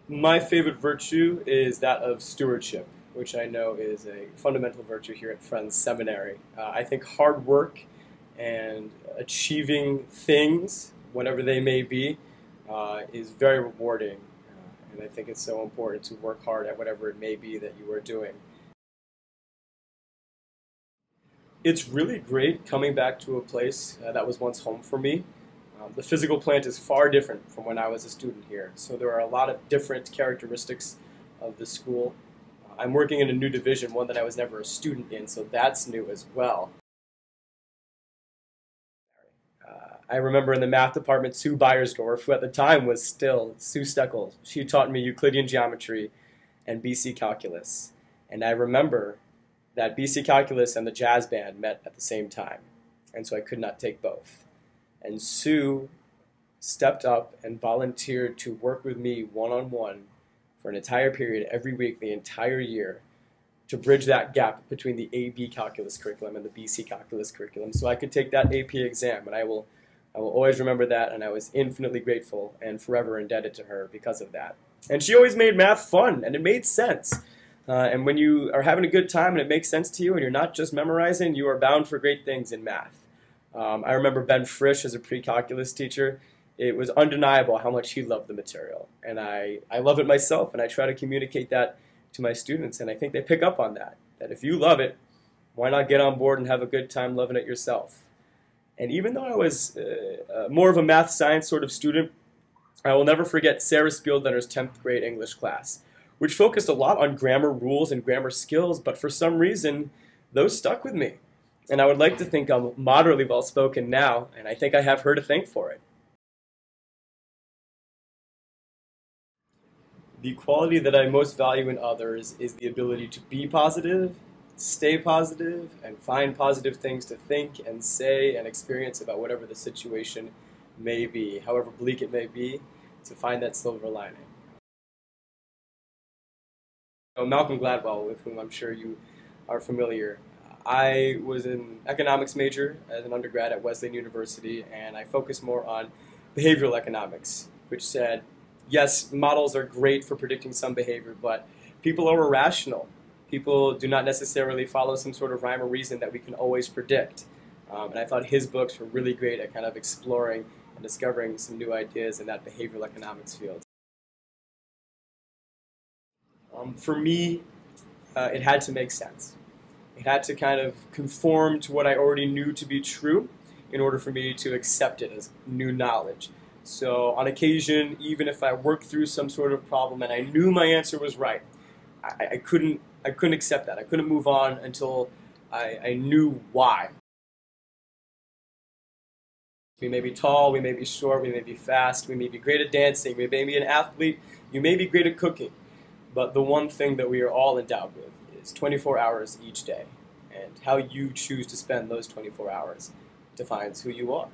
My favorite virtue is that of stewardship, which I know is a fundamental virtue here at Friends Seminary. I think hard work and achieving things, whatever they may be, is very rewarding. And I think it's so important to work hard at whatever it may be that you are doing. It's really great coming back to a place that was once home for me. The physical plant is far different from when I was a student here, so there are a lot of different characteristics of the school. I'm working in a new division, one that I was never a student in, so that's new as well. I remember in the math department, Sue Beiersdorf, who at the time was still Sue Steckel, she taught me Euclidean geometry and BC calculus. And I remember that BC calculus and the jazz band met at the same time, and so I could not take both. And Sue stepped up and volunteered to work with me one-on-one for an entire period every week, the entire year, to bridge that gap between the AB calculus curriculum and the BC calculus curriculum so I could take that AP exam. And I will always remember that, and I was infinitely grateful and forever indebted to her because of that. And she always made math fun, and it made sense. And when you are having a good time and it makes sense to you and you're not just memorizing, you are bound for great things in math. I remember Ben Frisch as a pre-calculus teacher. It was undeniable how much he loved the material. And I love it myself, and I try to communicate that to my students, and I think they pick up on that. That if you love it, why not get on board and have a good time loving it yourself? And even though I was more of a math science sort of student, I will never forget Sarah Spieldletter's 10th grade English class, which focused a lot on grammar rules and grammar skills, but for some reason, those stuck with me. And I would like to think I'm moderately well-spoken now, and I think I have her to thank for it. The quality that I most value in others is the ability to be positive, stay positive, and find positive things to think and say and experience about whatever the situation may be, however bleak it may be, to find that silver lining. Malcolm Gladwell, with whom I'm sure you are familiar. I was an economics major as an undergrad at Wesleyan University, and I focused more on behavioral economics, which said, yes, models are great for predicting some behavior, but people are irrational. People do not necessarily follow some sort of rhyme or reason that we can always predict. And I thought his books were really great at kind of exploring and discovering some new ideas in that behavioral economics field. For me, it had to make sense. It had to kind of conform to what I already knew to be true in order for me to accept it as new knowledge. So on occasion, even if I worked through some sort of problem and I knew my answer was right, I couldn't accept that. I couldn't move on until I knew why. We may be tall, we may be short, we may be fast, we may be great at dancing, we may be an athlete, you may be great at cooking. But the one thing that we are all endowed with is 24 hours each day. And how you choose to spend those 24 hours defines who you are.